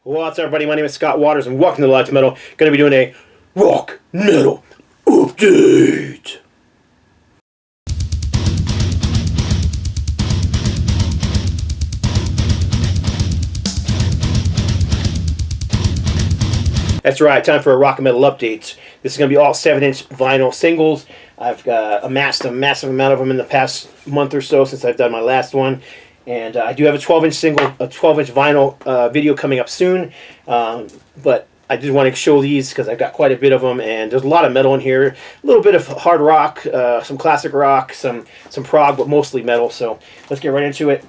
What's up, everybody? My name is Scott Waters, and welcome to Live to Metal. Going to be doing a rock metal update. That's right, time for a rock and metal update. This is going to be all 7-inch vinyl singles. I've amassed a massive amount of them in the past month or so since I've done my last one. And I do have a 12-inch single, a 12-inch vinyl video coming up soon. But I did want to show these because I've got quite a bit of them, and there's a lot of metal in here. A little bit of hard rock, some classic rock, some prog, but mostly metal. So let's get right into it.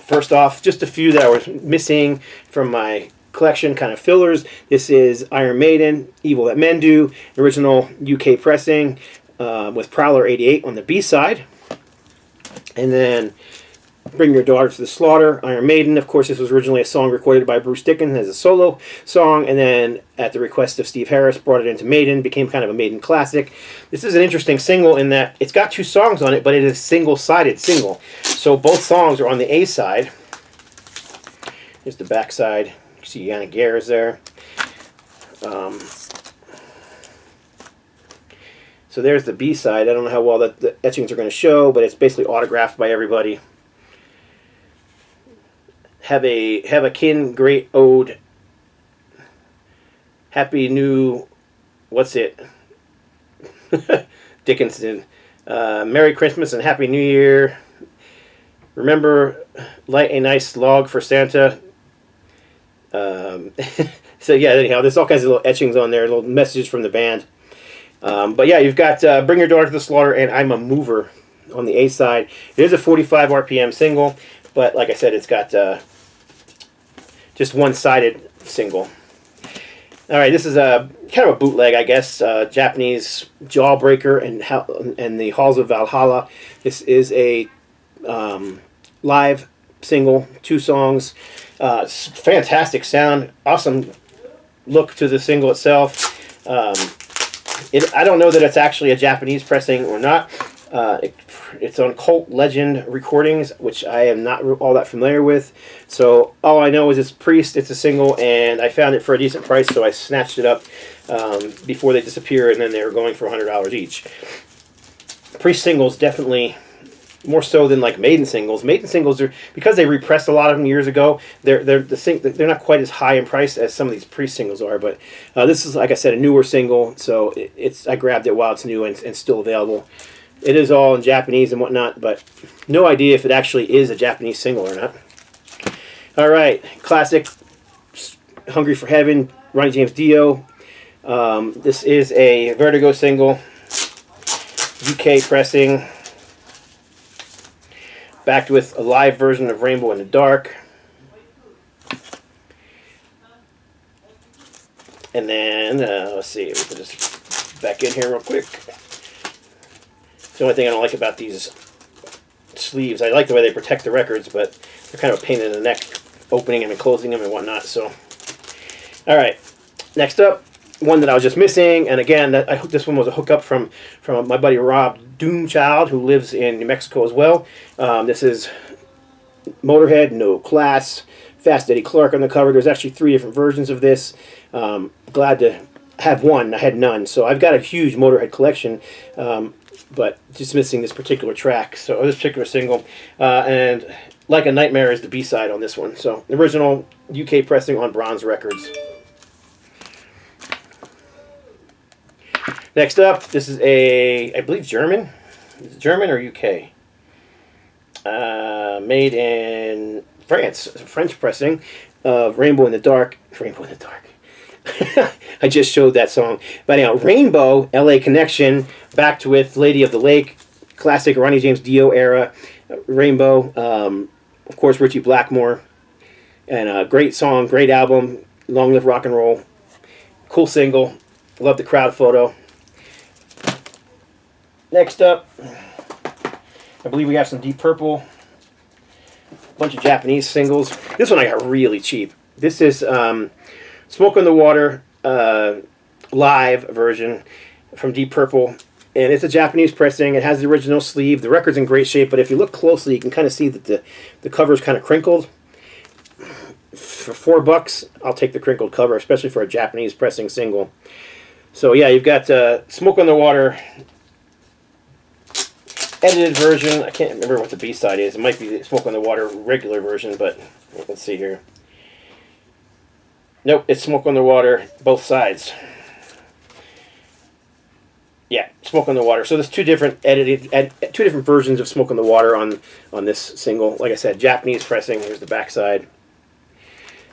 First off, just a few that I was missing from my collection, kind of fillers. This is Iron Maiden, Evil That Men Do, original UK pressing with Prowler 88 on the B side. And then Bring Your Daughter to the Slaughter, Iron Maiden. Of course, this was originally a song recorded by Bruce Dickinson as a solo song, and then at the request of Steve Harris, brought it into Maiden, became kind of a Maiden classic. This is an interesting single in that it's got two songs on it, but it is a single-sided single. So both songs are on the A side. Here's the back side. You see Yannick Gers there. So there's the B side. I don't know how well the etchings are going to show, but it's basically autographed by everybody. Have a kin great ode. Happy new, what's it? Dickinson. Merry Christmas and Happy New Year. Remember, light a nice log for Santa. So yeah, anyhow, there's all kinds of little etchings on there, little messages from the band. But yeah, you've got Bring Your Daughter to the Slaughter and I'm a Mover on the A side. It is a 45 RPM single, but like I said, it's got just one-sided single. All right, this is a kind of a bootleg, I guess. Japanese Jawbreaker and the Halls of Valhalla. This is a live single, 2 songs. Fantastic sound, awesome look to the single itself. I don't know that it's actually a Japanese pressing or not. It's on Cult Legend Recordings, which I am not all that familiar with. So all I know is it's Priest, it's a single, and I found it for a decent price, so I snatched it up before they disappear, and then they were going for $100 each. Priest singles definitely more so than like Maiden singles. Maiden singles are, because they repressed a lot of them years ago, they're not quite as high in price as some of these Priest singles are. But this is, like I said, a newer single, so I grabbed it while it's new and still available. It is all in Japanese and whatnot, but no idea if it actually is a Japanese single or not. All right, classic Hungry for Heaven, Ronnie James Dio. This is a Vertigo single, UK pressing, backed with a live version of Rainbow in the Dark. And then, let's see, we can just back in here real quick. It's the only thing I don't like about these sleeves. I like the way they protect the records, but they're kind of a pain in the neck, opening them and closing them and whatnot. So, all right. Next up, one that I was just missing, and again, this one was a hookup from my buddy Rob Doomchild, who lives in New Mexico as well. This is Motorhead, No Class, Fast Eddie Clarke on the cover. There's actually 3 different versions of this. Glad to have one. I had none, so I've got a huge Motorhead collection. But just missing this particular track, so this particular single, and Like a Nightmare is the B-side on this one. So the original UK pressing on Bronze Records. Next up, this is I believe German. Is it German or UK? Made in France, French pressing of Rainbow in the Dark. Rainbow in the Dark. I just showed that song. But anyhow, Rainbow, LA Connection, backed with Lady of the Lake, classic Ronnie James Dio era, Rainbow, of course Richie Blackmore, and a great song, great album, Long Live Rock and Roll, cool single, love the crowd photo. Next up, I believe we have some Deep Purple, a bunch of Japanese singles. This one I got really cheap. This is Smoke on the Water live version from Deep Purple, and it's a Japanese pressing. It has the original sleeve. The record's in great shape, but if you look closely, you can kind of see that the cover's kind of crinkled. for $4, I'll take the crinkled cover, especially for a Japanese pressing single. So yeah, you've got Smoke on the Water edited version. I can't remember what the B-side is. It might be the Smoke on the Water regular version, but let's see here. Nope, it's Smoke on the Water, both sides. Yeah, Smoke on the Water. So there's two different versions of Smoke on the Water on this single. Like I said, Japanese pressing. Here's the back side.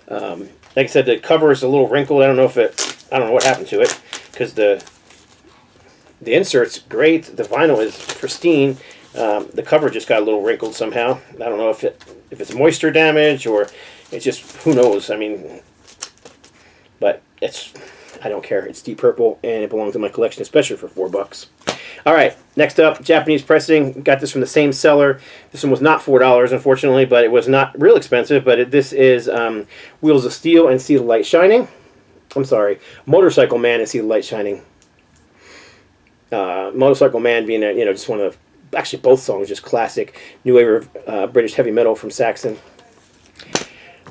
Like I said, the cover is a little wrinkled. I don't know what happened to it, because the insert's great. The vinyl is pristine. The cover just got a little wrinkled somehow. I don't know if it's moisture damage or it's just, who knows. I mean, but I don't care. It's Deep Purple and it belongs in my collection, especially for $4. All right, next up, Japanese pressing. Got this from the same seller. This one was not $4, unfortunately, but it was not real expensive. But this is Wheels of Steel and See the Light Shining. I'm sorry, Motorcycle Man and See the Light Shining. Motorcycle Man being just one of actually both songs just classic new wave of British heavy metal from Saxon.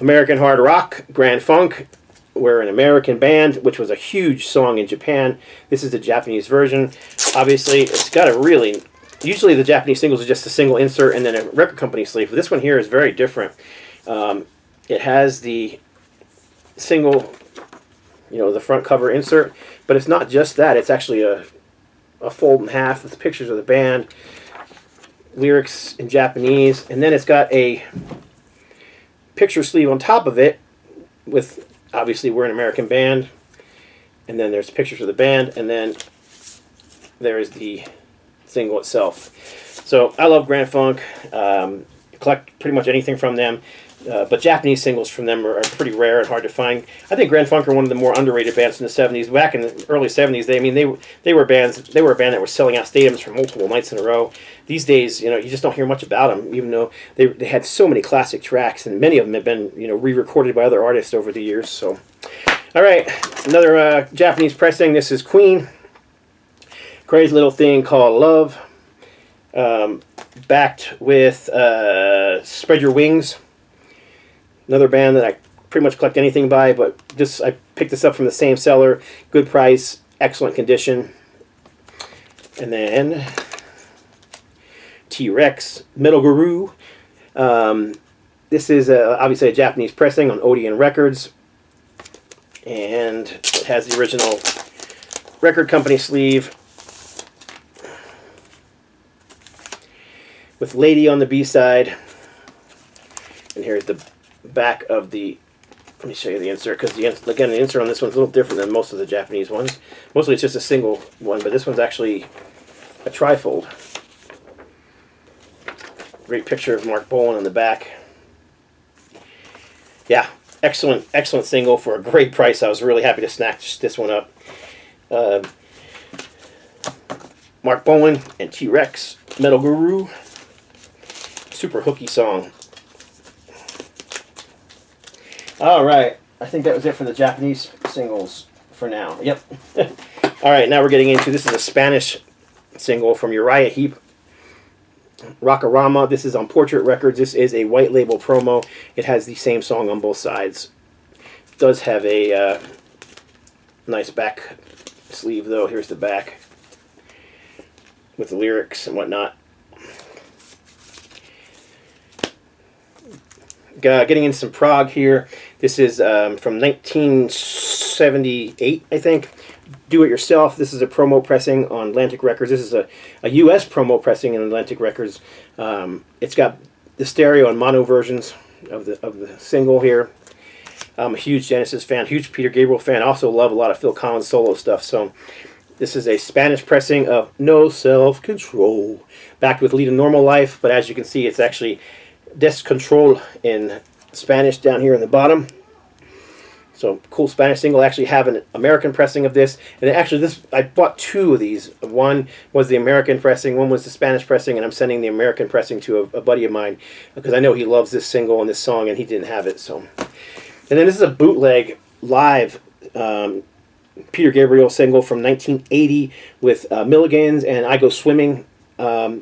American hard rock, Grand Funk. We're an American band, which was a huge song in Japan. This is the Japanese version. Obviously, it's got a really... Usually the Japanese singles are just a single insert and then a record company sleeve. But this one here is very different. It has the single, the front cover insert. But it's not just that. It's actually a fold in half with pictures of the band, lyrics in Japanese. And then it's got a picture sleeve on top of it with... Obviously, we're an American band, and then there's pictures of the band, and then there's the single itself. So I love Grand Funk. Collect pretty much anything from them, but Japanese singles from them are pretty rare and hard to find. I think Grand Funk are one of the more underrated bands in the '70s. Back in the early '70s, they were a band that were selling out stadiums for multiple nights in a row. These days, you just don't hear much about them, even though they had so many classic tracks, and many of them have been, re-recorded by other artists over the years. So, all right, another Japanese pressing. This is Queen. Crazy Little Thing Called Love. Backed with Spread Your Wings. Another band that I pretty much collect anything by, but I picked this up from the same seller. Good price, excellent condition. And then T-Rex, Metal Guru. This is obviously a Japanese pressing on Odeon Records. And it has the original record company sleeve with Lady on the B-side. And here's the back of the... Let me show you the insert, because again, the insert on this one's a little different than most of the Japanese ones. Mostly it's just a single one, but this one's actually a trifold. Great picture of Mark Bolan on the back. Yeah, excellent single for a great price. I was really happy to snatch this one up. Mark Bolan and T-Rex, Metal Guru. Super hooky song. All right, I think that was it for the Japanese singles for now. Yep. All right, now we're getting into, this is a Spanish single from Uriah Heep, Rockarama. This is on Portrait Records. This is a white label promo. It has the same song on both sides. It does have a nice back sleeve, though. Here's the back with the lyrics and whatnot. Getting in some prog here. This is from 1978, I think. Do It Yourself. This is a promo pressing on Atlantic Records. This is a U.S. promo pressing in Atlantic Records. It's got the stereo and mono versions of the single here. I'm a huge Genesis fan, huge Peter Gabriel fan. Also love a lot of Phil Collins solo stuff. So this is a Spanish pressing of No Self Control, backed with Lead a Normal Life. But as you can see, it's actually Descontrol in Spanish down here in the bottom. So cool Spanish single. I actually have an American pressing of this, and actually I bought two of these. One was the American pressing, one was the Spanish pressing, and I'm sending the American pressing to a buddy of mine because I know he loves this single and this song, and he didn't have it. So, and then this is a bootleg live Peter Gabriel single from 1980 with Milligans and I Go Swimming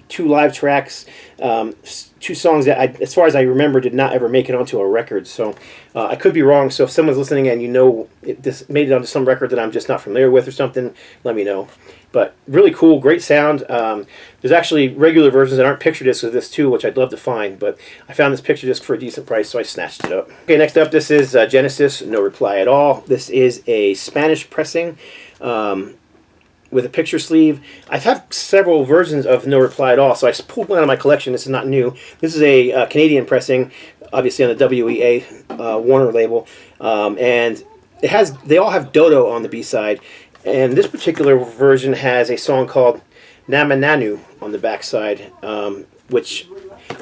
2 live tracks, 2 songs that, as far as I remember, did not ever make it onto a record. So I could be wrong. So if someone's listening and you know this made it onto some record that I'm just not familiar with or something, let me know. But really cool, great sound. There's actually regular versions that aren't picture discs of this too, which I'd love to find. But I found this picture disc for a decent price, so I snatched it up. Okay, next up, this is Genesis, No Reply at All. This is a Spanish pressing with a picture sleeve. I've had several versions of No Reply at All, so I pulled one out of my collection. This is not new. This is a Canadian pressing, obviously on the WEA Warner label, and they all have Dodo on the B-side. And this particular version has a song called Namananu on the backside, which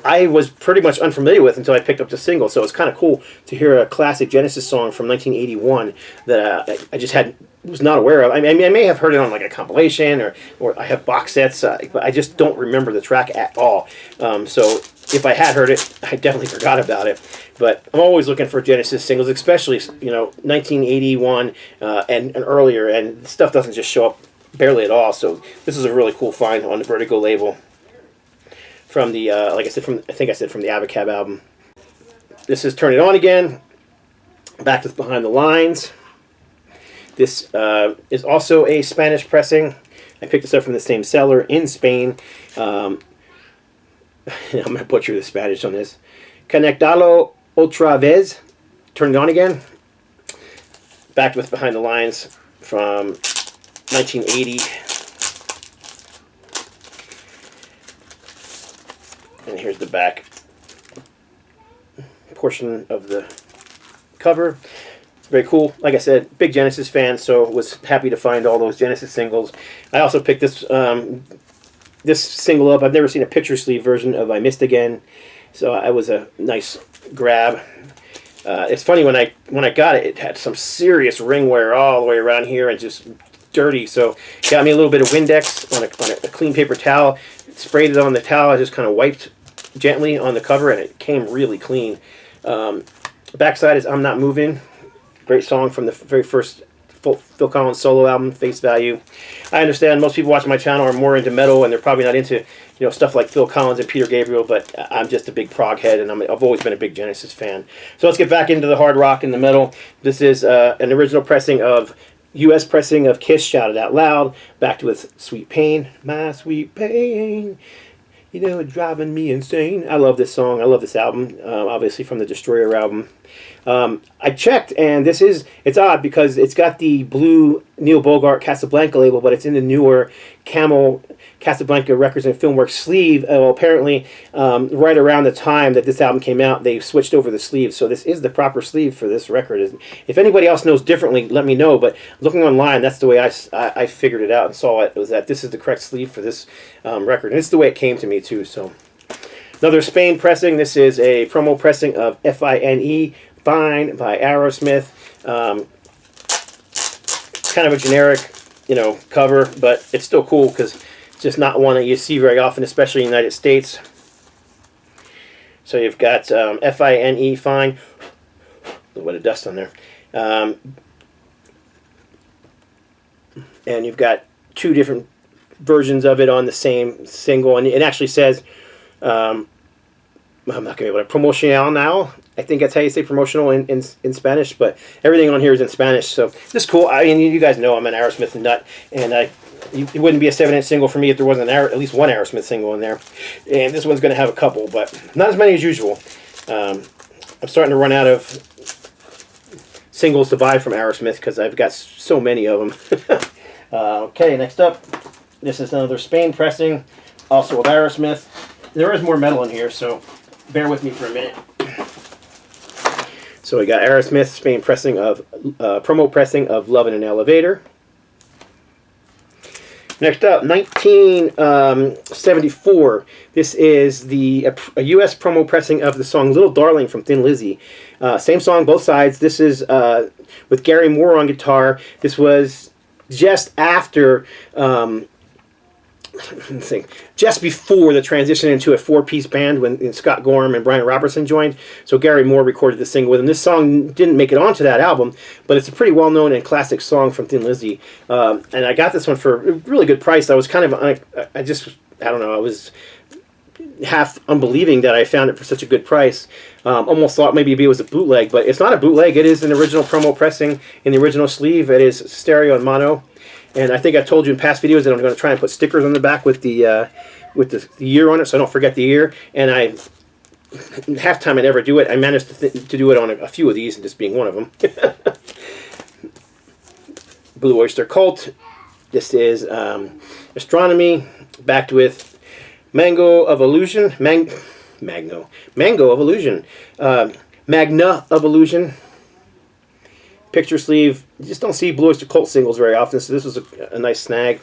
I was pretty much unfamiliar with until I picked up the single. So it's kind of cool to hear a classic Genesis song from 1981 that I just was not aware of. I mean, I may have heard it on like a compilation, or I have box sets, but I just don't remember the track at all. So if I had heard it, I definitely forgot about it. But I'm always looking for Genesis singles, especially 1981 and earlier, and stuff doesn't just show up barely at all. So this is a really cool find on the Vertigo label from the like I said, I think I said from the Abacab album. This is Turn It On Again. Back with Behind the Lines. This is also a Spanish pressing. I picked this up from the same seller in Spain. I'm going to butcher the Spanish on this. Conectalo otra vez. Turn It On Again. Back with Behind the Lines from 1980. And here's the back portion of the cover. Very cool. Like I said, big Genesis fan, so was happy to find all those Genesis singles. I also picked this this single up. I've never seen a picture sleeve version of I Missed Again, so it was a nice grab. It's funny, when I got it, it had some serious ring wear all the way around here and just dirty. So got me a little bit of Windex on a clean paper towel, sprayed it on the towel. I just kind of wiped gently on the cover, and it came really clean. Backside is I'm Not Moving. Great song from the very first Phil Collins solo album, Face Value. I understand most people watching my channel are more into metal, and they're probably not into stuff like Phil Collins and Peter Gabriel, but I'm just a big prog head, and I've always been a big Genesis fan. So let's get back into the hard rock and the metal. This is an original pressing of U.S. pressing of Kiss, Shout It Out Loud, backed with Sweet Pain. My sweet pain, it's driving me insane. I love this song. I love this album, obviously from the Destroyer album. I checked, and it's odd because it's got the blue Neil Bogart Casablanca label, but it's in the newer Camel Casablanca Records and Filmworks sleeve. Well, apparently, right around the time that this album came out, they switched over the sleeve, so this is the proper sleeve for this record. If anybody else knows differently, let me know, but looking online, that's the way I figured it out and saw it, was that this is the correct sleeve for this record, and it's the way it came to me, too. So another Spain pressing. This is a promo pressing of Fine, Fine by Aerosmith. Kind of a generic, cover, but it's still cool because it's just not one that you see very often, especially in the United States. So you've got Fine, Fine. A little bit of dust on there. And you've got 2 different versions of it on the same single, and it actually says, I'm not going to be able to, promotional now. I think that's how you say promotional in Spanish, but everything on here is in Spanish, so this is cool. I mean, you guys know I'm an Aerosmith nut, and it wouldn't be a 7-inch single for me if there wasn't at least one Aerosmith single in there. And this one's going to have a couple, but not as many as usual. I'm starting to run out of singles to buy from Aerosmith because I've got so many of them. Okay, next up, this is another Spain pressing, also of Aerosmith. There is more metal in here, so bear with me for a minute. So we got Aerosmith, Spain pressing of promo pressing of Love in an Elevator. Next up, 1974. This is a U.S. promo pressing of the song "Little Darling" from Thin Lizzy. Same song, both sides. This is with Gary Moore on guitar. This was just after. Just before the transition into a 4-piece band when Scott Gorham and Brian Robertson joined. So Gary Moore recorded the single with him. This song didn't make it onto that album, but it's a pretty well-known and classic song from Thin Lizzy. And I got this one for a really good price. I was kind of, I don't know, I was half unbelieving that I found it for such a good price. Almost thought maybe it was a bootleg, but it's not a bootleg. It is an original promo pressing in the original sleeve. It is stereo and mono. And I think I told you in past videos that I'm going to try and put stickers on the back with the year on it, so I don't forget the year. And half time I never do it. I managed to do it on a few of these, and this being one of them. Blue Oyster Cult. This is Astronomy, backed with Mango of Illusion. Mango of Illusion. Magna of Illusion. Picture sleeve. You just don't see Blue Oyster Cult singles very often, so this was a nice snag.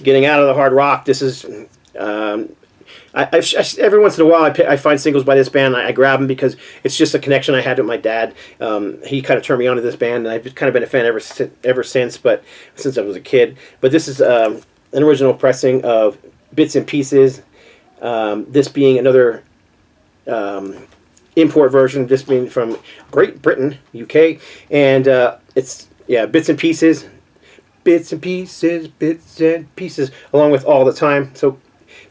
Getting out of the hard rock. This is... every once in a while I find singles by this band. I grab them because it's just a connection I had with my dad. He kind of turned me on to this band, and I've kind of been a fan ever since, but since I was a kid. But this is an original pressing of Bits and Pieces. This being another import version, this being from Great Britain, UK, and it's Bits and Pieces, Bits and Pieces, Bits and Pieces, along with All the Time. So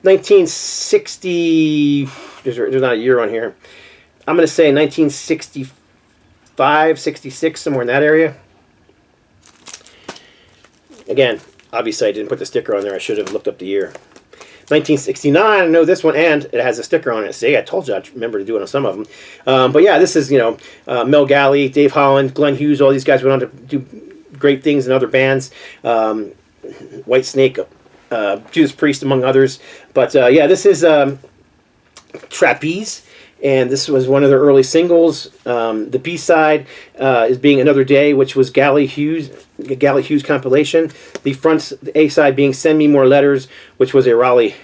1960, there's not a year on here. I'm going to say 1965, 66, somewhere in that area. Again, obviously I didn't put the sticker on there. I should have looked up the year. 1969, I know this one, and it has a sticker on it. See, I told you I remember to do it on some of them. But yeah, this is, Mel Galley, Dave Holland, Glenn Hughes, all these guys went on to do great things in other bands. White Snake, Judas Priest, among others. But yeah, this is Trapeze, and this was one of their early singles. The B-side is being Another Day, which was Galley Hughes compilation. The A-side being Send Me More Letters, which was a Raleigh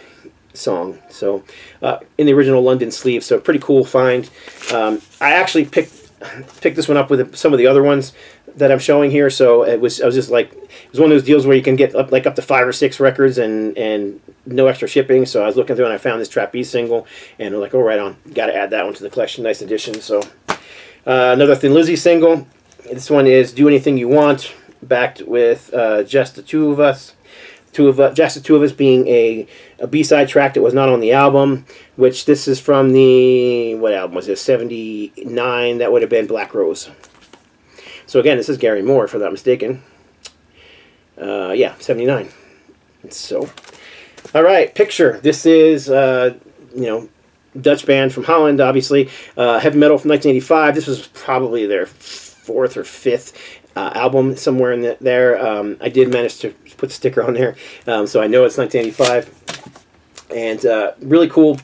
song. So in the original London sleeve, so pretty cool find. I actually picked this one up with some of the other ones that I'm showing here. So I was just like, it was one of those deals where you can get up to 5 or 6 records and no extra shipping. So I was looking through and I found this Trapeze single, and I'm like, oh, right on, got to add that one to the collection. Nice addition. So another Thin Lizzy single. This one is Do Anything You Want, backed with Just the Two of Us. Just the Two of Us being a B-side track that was not on the album, which this is from the, what album was this, 79, that would have been Black Rose. So again, this is Gary Moore, if I'm not mistaken. Yeah, 79. So, all right, Picture. This is, Dutch band from Holland, obviously. Heavy metal from 1985. This was probably their 4th or 5th album, somewhere in there. I did manage to put the sticker on there, so I know it's 1985. And really cool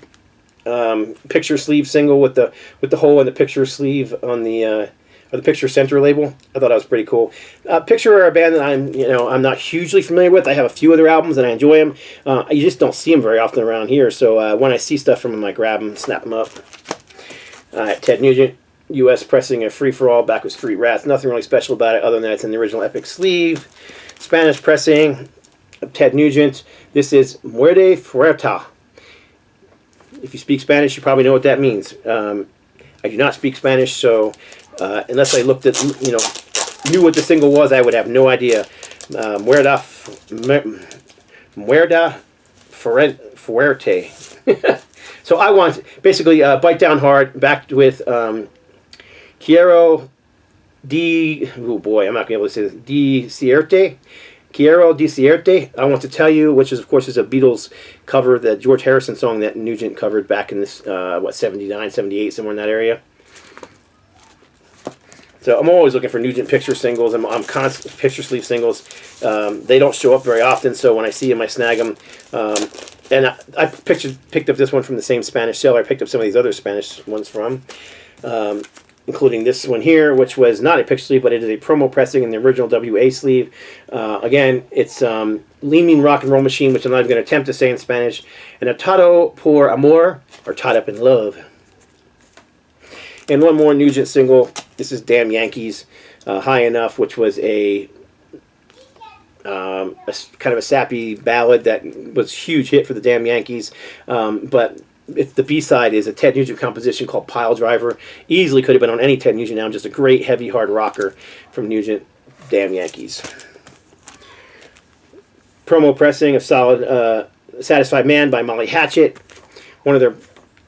picture sleeve single with the hole in the picture sleeve on the picture center label. I thought that was pretty cool. Picture are a band that I'm not hugely familiar with. I have a few other albums and I enjoy them. You just don't see them very often around here. So when I see stuff from them, I grab them, snap them up. Ted Nugent, U.S. pressing a Free for All, back with Street Rats. Nothing really special about it other than it's in the original Epic sleeve. Spanish pressing of Ted Nugent. This is Muerde Fuerta. If you speak Spanish, you probably know what that means. I do not speak Spanish, so unless I looked at, knew what the single was, I would have no idea. Muerda Fuerte. So I want, basically, Bite Down Hard, backed with Quiero oh boy, I'm not going to be able to say this, Quiero Decirte, I Want to Tell You, which is, of course, is a Beatles cover, the George Harrison song that Nugent covered back in this, 79, 78, somewhere in that area. So I'm always looking for Nugent picture singles. I'm constant picture sleeve singles. They don't show up very often, so when I see them, I snag them. And I picked up this one from the same Spanish seller I picked up some of these other Spanish ones from, including this one here, which was not a picture sleeve, but it is a promo pressing in the original WA sleeve. Again, it's Leaning Rock and Roll Machine, which I'm not even going to attempt to say in Spanish, and Atado por Amor, or Tied Up in Love. And one more Nugent single. This is Damn Yankees, High Enough, which was a kind of a sappy ballad that was a huge hit for the Damn Yankees. But the B-side is a Ted Nugent composition called Pile Driver. Easily could have been on any Ted Nugent album. Just a great heavy hard rocker from Nugent, Damn Yankees. Promo pressing of solid Satisfied Man by Molly Hatchet, one of their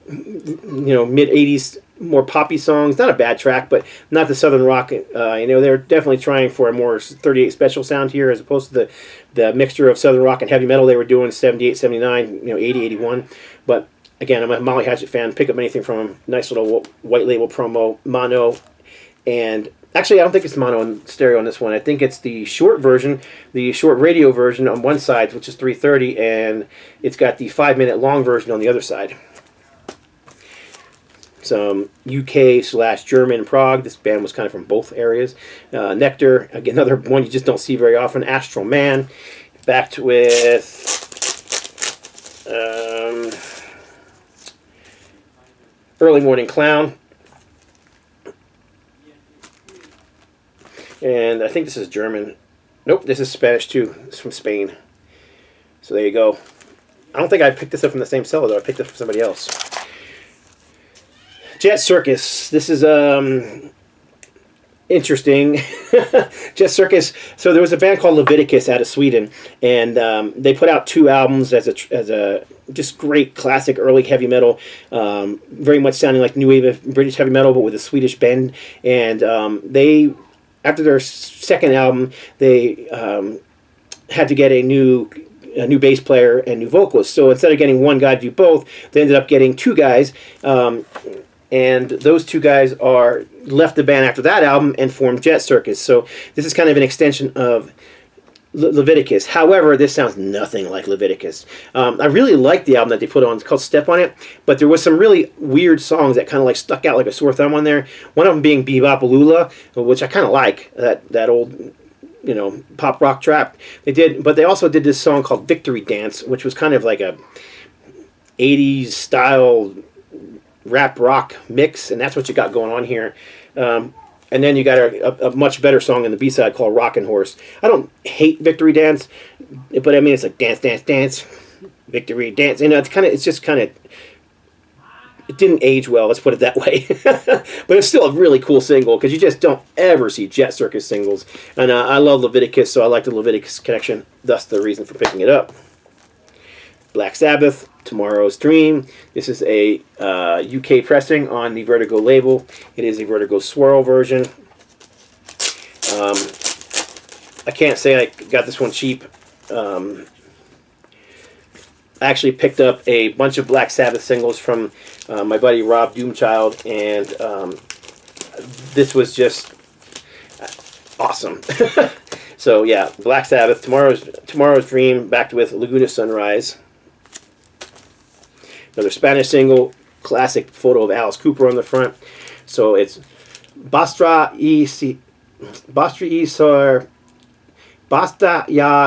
mid 80s more poppy songs. Not a bad track, but not the southern rock. They're definitely trying for a more 38 special sound here, as opposed to the mixture of southern rock and heavy metal they were doing 78, 79, 80, 81. But again, I'm a Molly Hatchet fan. Pick up anything from them. Nice little white label promo, mono, and actually I don't think it's mono and stereo on this one. I think it's the short version, the short radio version on one side, which is 330, and it's got the 5-minute long version on the other side. Some UK/German prog. This band was kind of from both areas. Nectar, again, another one you just don't see very often. Astral Man, backed with Early Morning Clown, and I think this is German. Nope, this is Spanish too. It's from Spain. So there you go. I don't think I picked this up from the same seller though. I picked it from somebody else. Jet Circus. This is interesting. Jet Circus. So there was a band called Leviticus out of Sweden, and they put out 2 albums as a just great classic early heavy metal, very much sounding like new wave of British heavy metal, but with a Swedish bend. And they, after their second album, they had to get a new bass player and new vocalist. So instead of getting one guy to do both, they ended up getting 2 guys. And those 2 guys left the band after that album and formed Jet Circus. So this is kind of an extension of Leviticus. However, this sounds nothing like Leviticus. I really liked the album that they put on. It's called Step on It. But there was some really weird songs that kind of like stuck out like a sore thumb on there. One of them being Bebopalula, which I kind of like. That old pop rock trap they did. But they also did this song called Victory Dance, which was kind of like a 80s style rap rock mix, and that's what you got going on here. And then you got a much better song in the B-side called Rockin' Horse. I don't hate Victory Dance, but I mean, it's like dance, dance, dance, victory dance. It didn't age well, let's put it that way. But it's still a really cool single, because you just don't ever see Jet Circus singles. And I love Leviticus, so I like the Leviticus connection, thus the reason for picking it up. Black Sabbath, Tomorrow's Dream. This is a UK pressing on the Vertigo label. It is a Vertigo Swirl version. I can't say I got this one cheap. I actually picked up a bunch of Black Sabbath singles from my buddy Rob Doomchild, and this was just awesome. So yeah, Black Sabbath, Tomorrow's Dream, backed with Laguna Sunrise. Another Spanish single, classic photo of Alice Cooper on the front. So it's Basta ya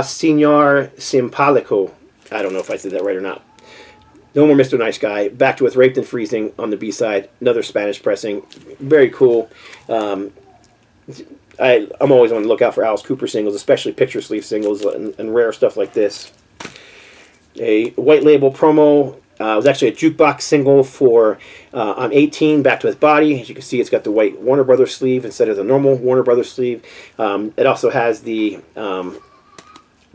Señor Simpático. I don't know if I said that right or not. No More Mr. Nice Guy, backed with Raped and Freezing on the B-side. Another Spanish pressing. Very cool. I'm always on the lookout for Alice Cooper singles, especially picture sleeve singles and rare stuff like this. A white label promo. It was actually a jukebox single for on 18, Backed with Body. As you can see, it's got the white Warner Brothers sleeve instead of the normal Warner Brothers sleeve. It also has the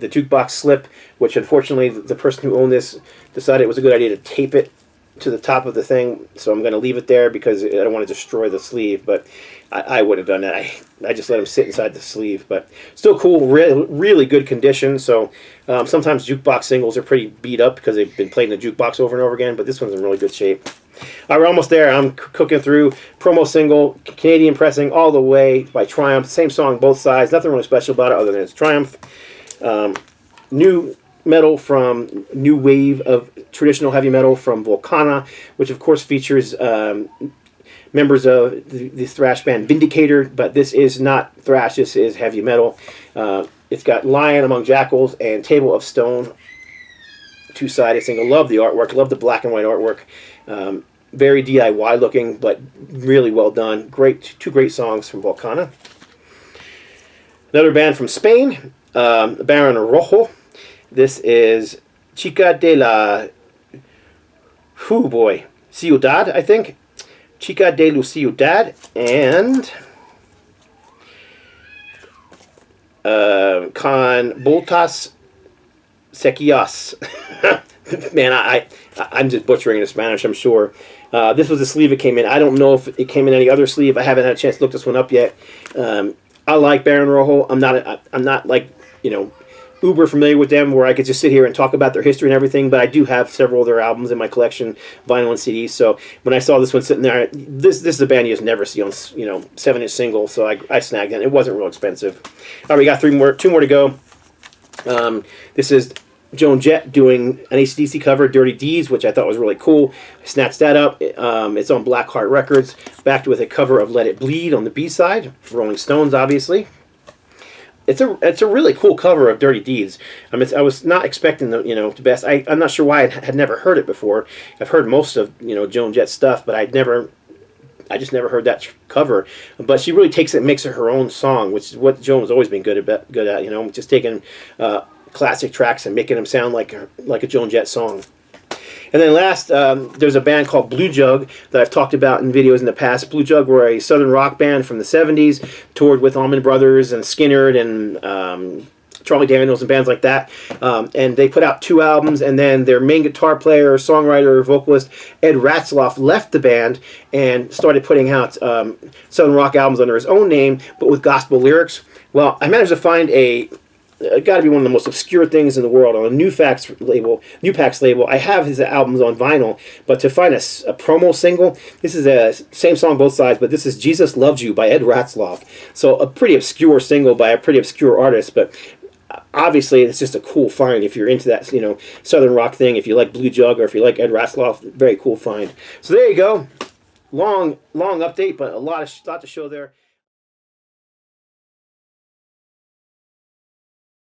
jukebox slip, which unfortunately the person who owned this decided it was a good idea to tape it to the top of the thing. So I'm going to leave it there because I don't want to destroy the sleeve, but I would have done that. I just let them sit inside the sleeve, but still cool, really good condition. So sometimes jukebox singles are pretty beat up because they've been played in the jukebox over and over again, but this one's in really good shape. All right, we're almost there. I'm cooking through promo single, Canadian pressing all the way by Triumph. Same song, both sides. Nothing really special about it other than it's Triumph. New metal from new wave of traditional heavy metal from Volcana, which of course features members of the thrash band Vindicator, but this is not thrash, this is heavy metal. It's got Lion Among Jackals and Table of Stone, two-sided single. Love the artwork, love the black and white artwork. Very DIY looking, but really well done. Two great songs from Volcana. Another band from Spain, Baron Rojo. This is Chica de la Ciudad, I think. Chica de la Ciudad, and Con Botas Sequias. Man, I'm just butchering the Spanish, I'm sure. This was the sleeve it came in. I don't know if it came in any other sleeve. I haven't had a chance to look this one up yet. I like Baron Rojo. I'm not like, you know, uber familiar with them where I could just sit here and talk about their history and everything, but I do have several of their albums in my collection, vinyl and CDs. So when I saw this one sitting there, this is a band you just never see on, you know, 7-inch single. So I snagged it. It wasn't real expensive. All right, we got two more to go. This is Joan Jett doing an AC/DC cover, Dirty Deeds, which I thought was really cool. I snatched that up. It's on Blackheart Records, backed with a cover of Let It Bleed on the B-side, Rolling Stones, obviously. It's a really cool cover of Dirty Deeds. I mean, I was not expecting the best. I'm not sure why I had never heard it before. I've heard most of Joan Jett's stuff, but I just never heard that cover. But she really takes it and makes it her own song, which is what Joan's always been good at. Just taking classic tracks and making them sound like a Joan Jett song. And then last, there's a band called Blue Jug that I've talked about in videos in the past. Blue Jug were a southern rock band from the 70s, toured with Allman Brothers and Skinner and Charlie Daniels and bands like that. And they put out 2 albums, and then their main guitar player, songwriter, vocalist, Ed Ratzloff, left the band and started putting out southern rock albums under his own name, but with gospel lyrics. Well, I managed to find got to be one of the most obscure things in the world on a New Pax label. I have his albums on vinyl, but to find a promo single, this is a same song both sides, but this is Jesus Loves You by Ed Ratzloff. So a pretty obscure single by a pretty obscure artist, but obviously it's just a cool find if you're into that southern rock thing. If you like Blue Jug or if you like Ed Ratzloff, very cool find. So there you go. Long update, but a lot to show there.